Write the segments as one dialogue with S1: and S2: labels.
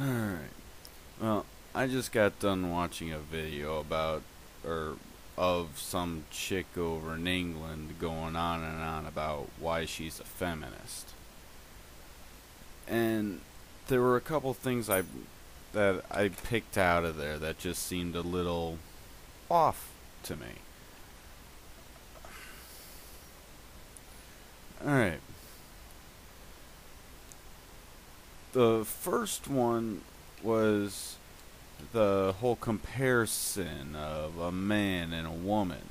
S1: Alright. Well, I just got done watching a video of some chick over in England going on and on about why she's a feminist. And there were a couple things that I picked out of there that just seemed a little off to me. Alright. The first one was the whole comparison of a man and a woman,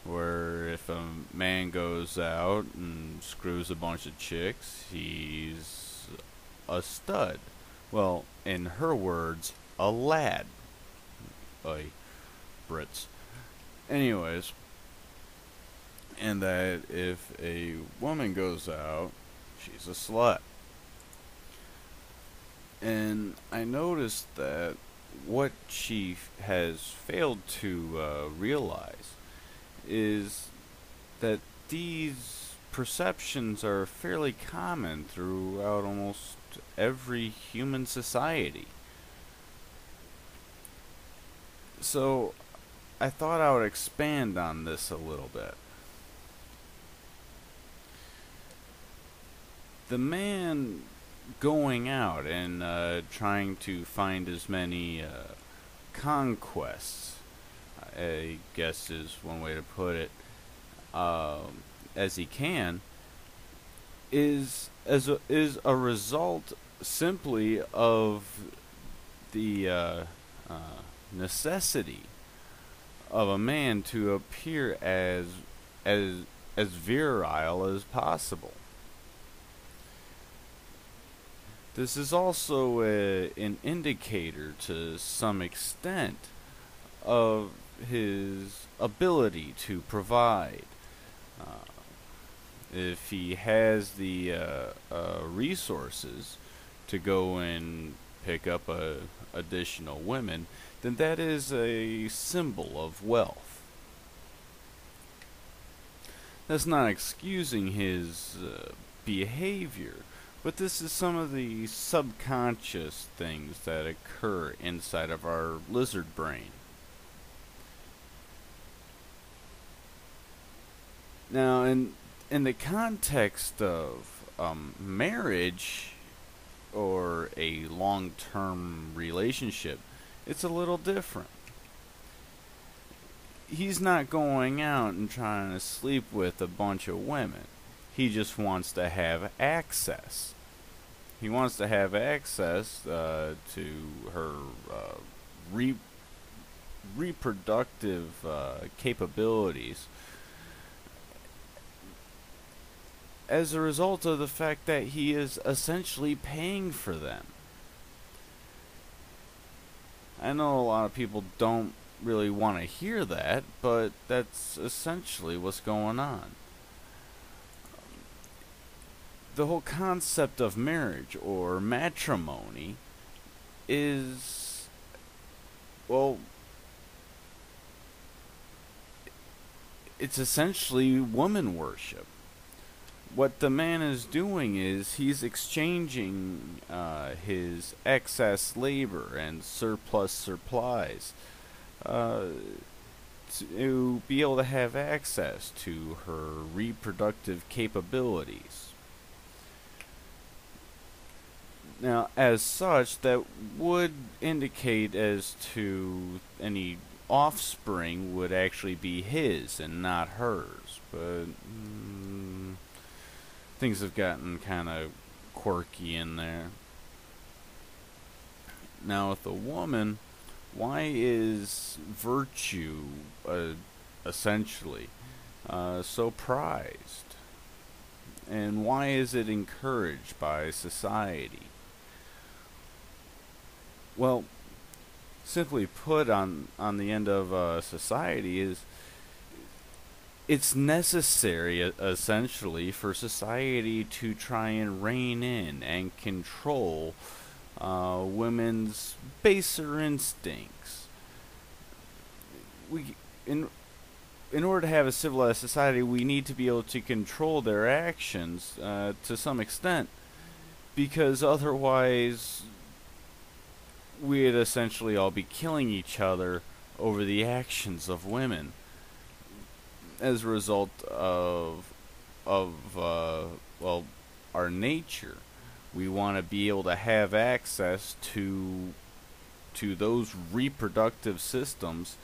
S1: where if a man goes out and screws a bunch of chicks, he's a stud. Well, in her words, a lad. Oi, Brits. Anyways, and that if a woman goes out, she's a slut. And I noticed that what she has failed to realize is that these perceptions are fairly common throughout almost every human society. So I thought I would expand on this a little bit. The man going out and trying to find as many conquests, I guess is one way to put it, as he can, is a result simply of the necessity of a man to appear as virile as possible. This is also an indicator to some extent of his ability to provide. Uh, if he has the resources to go and pick up additional women, then that is a symbol of wealth. That's not excusing his behavior, but this is some of the subconscious things that occur inside of our lizard brain. Now, in the context of marriage or a long-term relationship, it's a little different. He's not going out and trying to sleep with a bunch of women. He just wants to have access. He wants to have access to her reproductive capabilities as a result of the fact that he is essentially paying for them. I know a lot of people don't really want to hear that, but that's essentially what's going on. The whole concept of marriage or matrimony is, well, it's essentially woman worship. What the man is doing is he's exchanging his excess labor and surplus supplies to be able to have access to her reproductive capabilities. Now, as such, that would indicate as to any offspring would actually be his and not hers. But things have gotten kind of quirky in there. Now, with a woman, why is virtue essentially so prized? And why is it encouraged by society? Well, simply put, on the end of society is it's necessary essentially for society to try and rein in and control women's baser instincts. In order to have a civilized society, we need to be able to control their actions to some extent, because otherwise we'd essentially all be killing each other over the actions of women as a result of well, our nature. We want to be able to have access to those reproductive systems,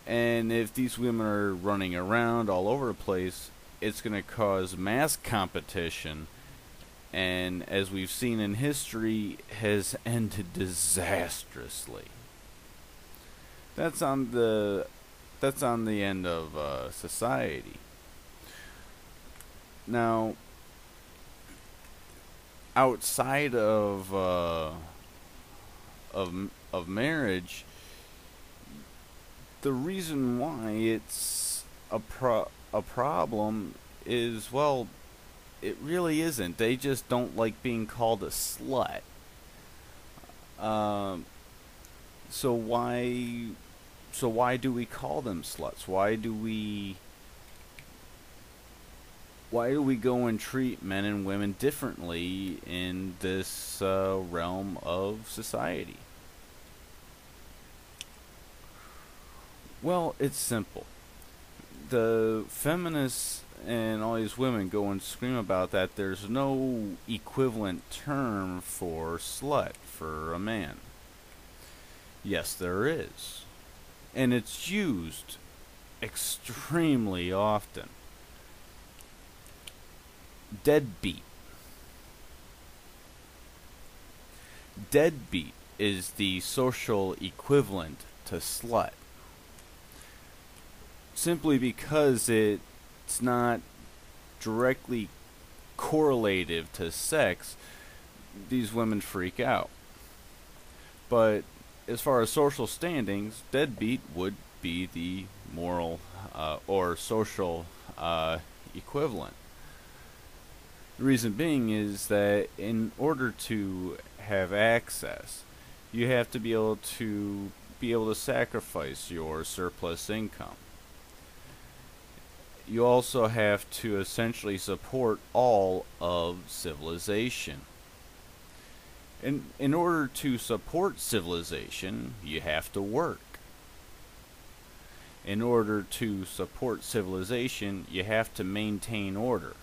S1: and if these women are running around all over the place, it's going to cause mass competition, and as we've seen in history, has ended disastrously. That's on the end of society. Now, outside of marriage, the reason why it's a problem is, well, it really isn't. They just don't like being called a slut. So why do we call them sluts? Why do we go and treat men and women differently in this realm of society? Well, it's simple. The feminists and all these women go and scream about that there's no equivalent term for slut for a man. Yes, there is. And it's used extremely often. Deadbeat. Deadbeat is the social equivalent to slut. Simply because it's not directly correlative to sex, these women freak out. But as far as social standings, deadbeat would be the moral or social equivalent. The reason being is that in order to have access, you have to be able to sacrifice your surplus income. You also have to essentially support all of civilization. In order to support civilization, you have to work. In order to support civilization, you have to maintain order.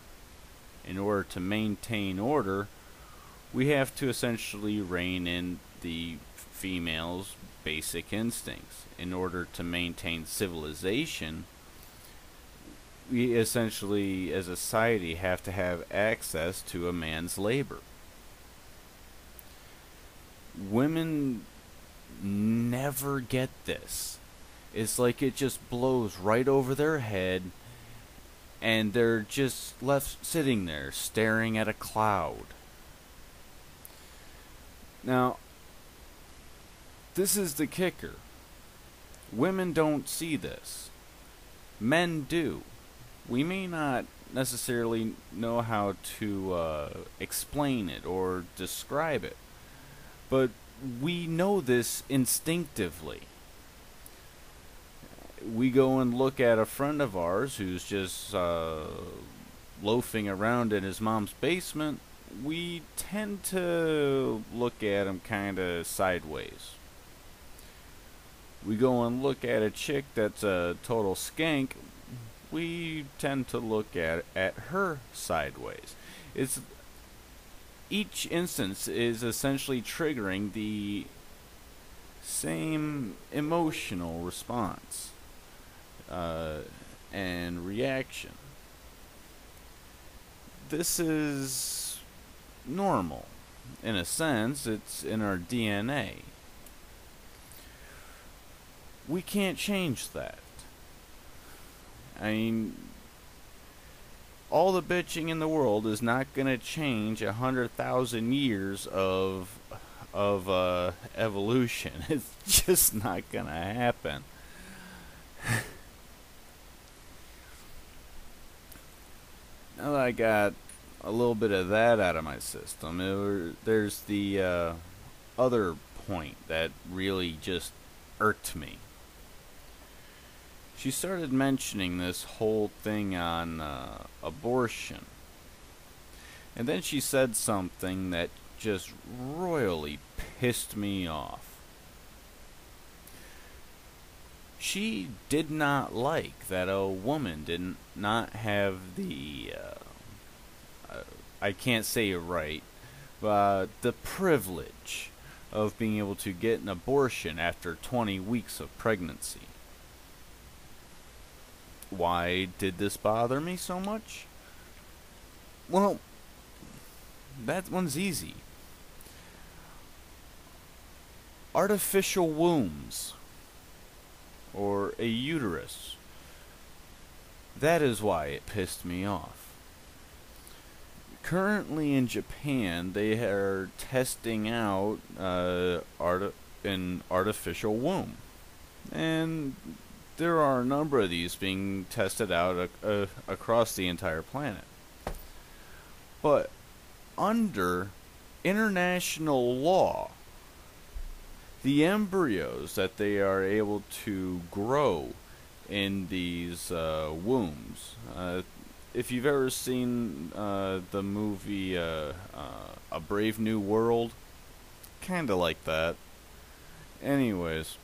S1: In order to maintain order, we have to essentially rein in the female's basic instincts. In order to maintain civilization, we essentially, as a society, have to have access to a man's labor. Women never get this. It's like it just blows right over their head, and they're just left sitting there staring at a cloud. Now, this is the kicker. Women don't see this. Men do. We may not necessarily know how to explain it or describe it, but we know this instinctively. We go and look at a friend of ours who's just loafing around in his mom's basement. We tend to look at him kind of sideways. We go and look at a chick that's a total skank. We tend to look at her sideways. Each instance is essentially triggering the same emotional response and reaction. This is normal. In a sense, it's in our DNA. We can't change that. I mean, all the bitching in the world is not going to change 100,000 years of evolution. It's just not going to happen. Now that I got a little bit of that out of my system, there's the other point that really just irked me. She started mentioning this whole thing on abortion. And then she said something that just royally pissed me off. She did not like that a woman did not have I can't say it right, but the privilege of being able to get an abortion after 20 weeks of pregnancy. Why did this bother me so much? Well, that one's easy. Artificial wombs, or a uterus. That is why it pissed me off. Currently in Japan, they are testing out an artificial womb. And there are a number of these being tested out across the entire planet. But under international law, the embryos that they are able to grow in these wombs, if you've ever seen the movie A Brave New World, kinda like that. Anyways,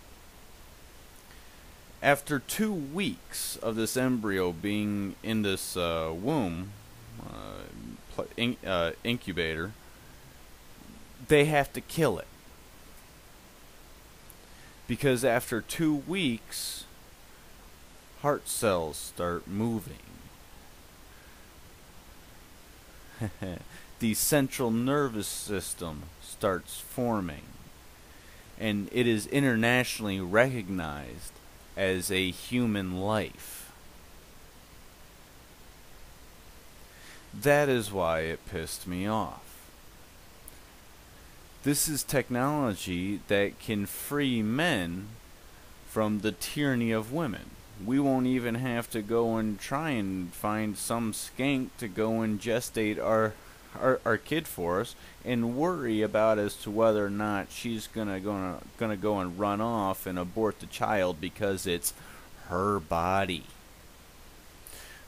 S1: after 2 weeks of this embryo being in this womb, incubator, they have to kill it. Because after 2 weeks, heart cells start moving. The central nervous system starts forming, and it is internationally recognized as a human life. That is why it pissed me off. This is technology that can free men from the tyranny of women. We won't even have to go and try and find some skank to go and gestate our kid for us and worry about as to whether or not she's gonna go and run off and abort the child because it's her body.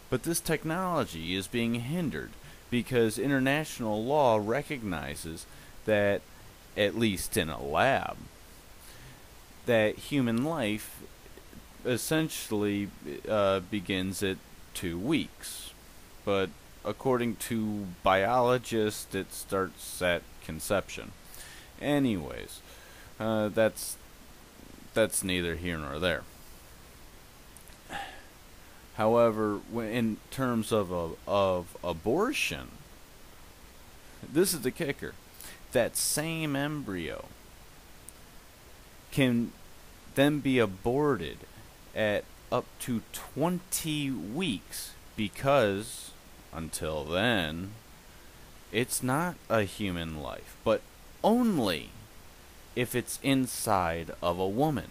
S1: But this technology is being hindered because international law recognizes that, at least in a lab, that human life essentially begins at 2 weeks. But according to biologists, it starts at conception. Anyways, that's neither here nor there. However, in terms of abortion, this is the kicker. That same embryo can then be aborted at up to 20 weeks because, until then, it's not a human life, but only if it's inside of a woman.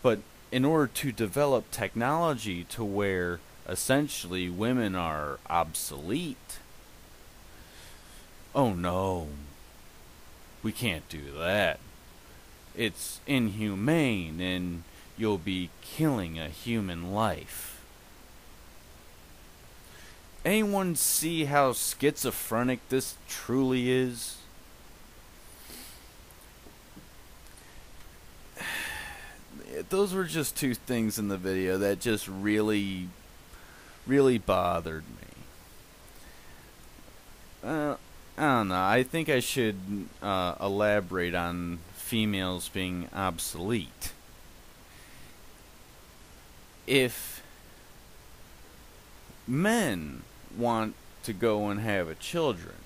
S1: But in order to develop technology to where essentially women are obsolete, oh no, we can't do that. It's inhumane and you'll be killing a human life. Anyone see how schizophrenic this truly is? Those were just two things in the video that just really bothered me. I don't know. I think I should elaborate on females being obsolete. If men want to go and have a children,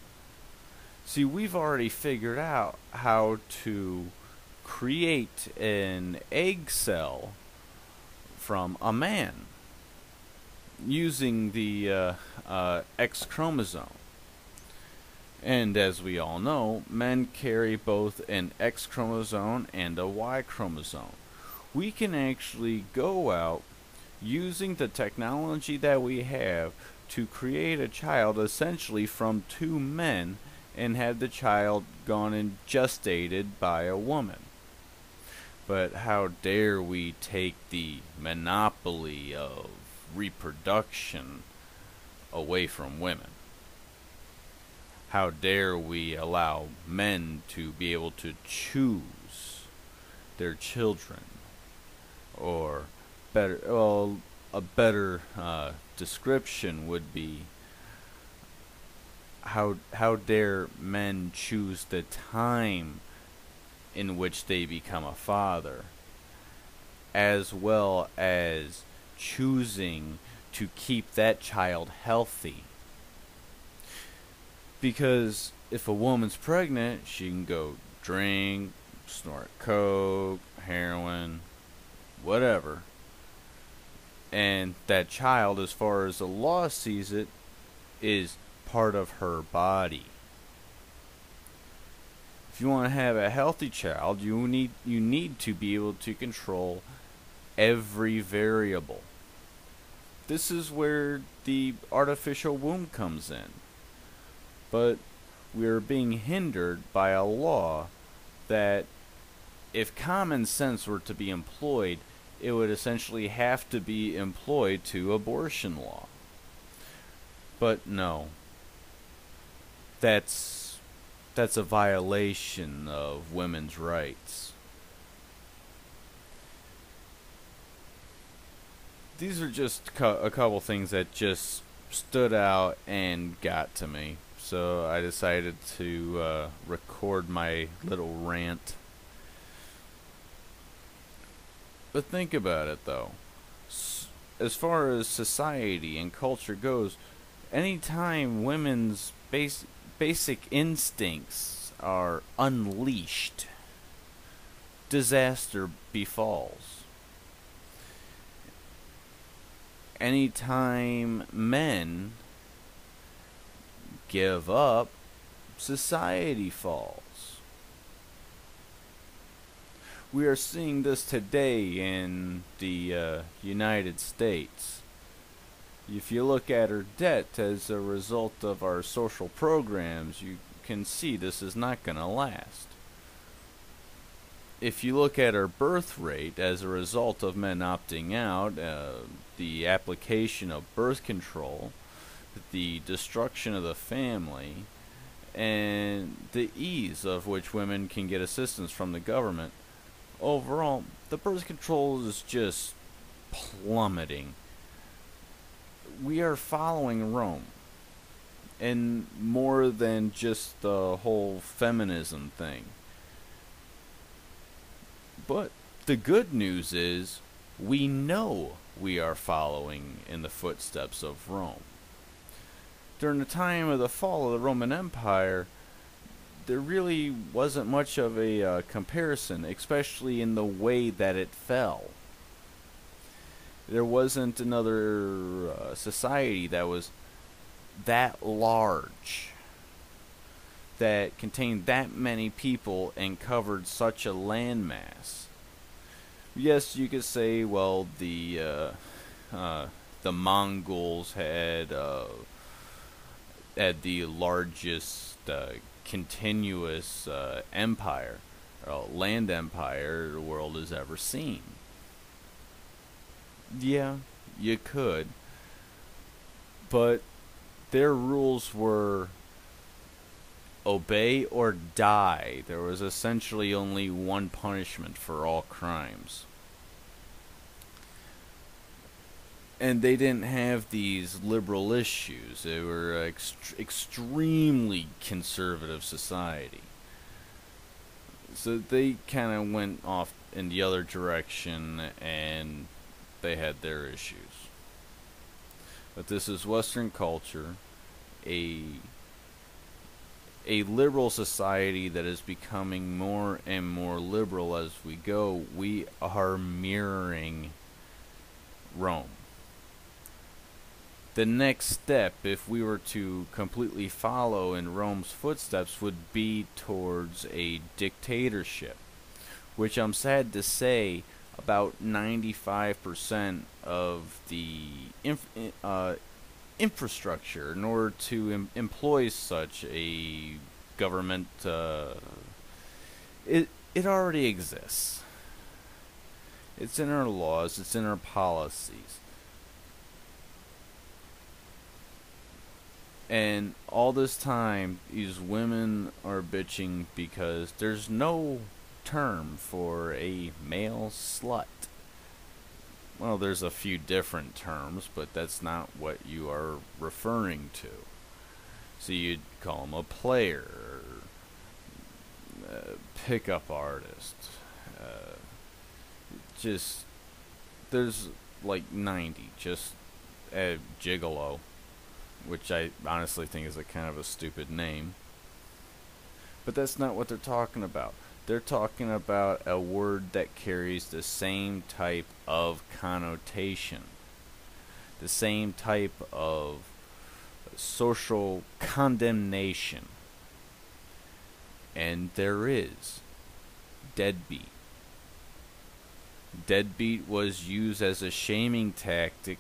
S1: see, we've already figured out how to create an egg cell from a man using the X chromosome. And as we all know, men carry both an X chromosome and a Y chromosome. We can actually go out using the technology that we have to create a child essentially from two men and have the child gone and gestated by a woman. But how dare we take the monopoly of reproduction away from women? How dare we allow men to be able to choose their children? Or better, well, a better description would be, how dare men choose the time in which they become a father, as well as choosing to keep that child healthy. Because if a woman's pregnant, she can go drink, snort coke, heroin, whatever. And that child, as far as the law sees it, is part of her body. If you want to have a healthy child, you need to be able to control every variable. This is where the artificial womb comes in. But we are being hindered by a law that, if common sense were to be employed, it would essentially have to be employed to abortion law. But no. That's a violation of women's rights. These are just a couple things that just stood out and got to me. So I decided to record my little rant. But think about it, though. As far as society and culture goes, anytime women's basic instincts are unleashed, disaster befalls. Anytime men give up, society falls. We are seeing this today in the United States. If you look at our debt as a result of our social programs, you can see this is not going to last. If you look at our birth rate as a result of men opting out, the application of birth control, the destruction of the family, and the ease of which women can get assistance from the government, overall, the birth control is just plummeting. We are following Rome, and more than just the whole feminism thing. But the good news is, we know we are following in the footsteps of Rome. During the time of the fall of the Roman Empire, there really wasn't much of a comparison, especially in the way that it fell. There wasn't another society that was that large, that contained that many people and covered such a landmass. Yes, you could say, well, the Mongols had the largest continuous empire, land empire the world has ever seen. Yeah, you could. But their rules were obey or die. There was essentially only one punishment for all crimes. And they didn't have these liberal issues. They were extremely conservative society. So they kind of went off in the other direction, and they had their issues. But this is Western culture, a liberal society that is becoming more and more liberal as we go. We are mirroring Rome. The next step, if we were to completely follow in Rome's footsteps, would be towards a dictatorship, which I'm sad to say, about 95% of the infrastructure in order to employ such a government, it already exists. It's in our laws, it's in our policies. And all this time, these women are bitching because there's no term for a male slut. Well, there's a few different terms, but that's not what you are referring to. So you'd call him a player, or a pickup artist. Uh, just, there's like 90. Just a gigolo, which I honestly think is a kind of a stupid name. But that's not what they're talking about. They're talking about a word that carries the same type of connotation, the same type of social condemnation. And there is deadbeat. Deadbeat was used as a shaming tactic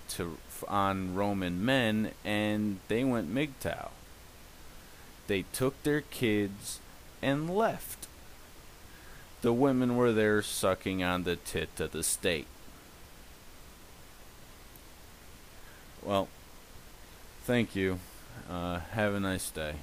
S1: on Roman men, and they went MGTOW. They took their kids and left. The women were there sucking on the tit of the state. Well, thank you. Have a nice day.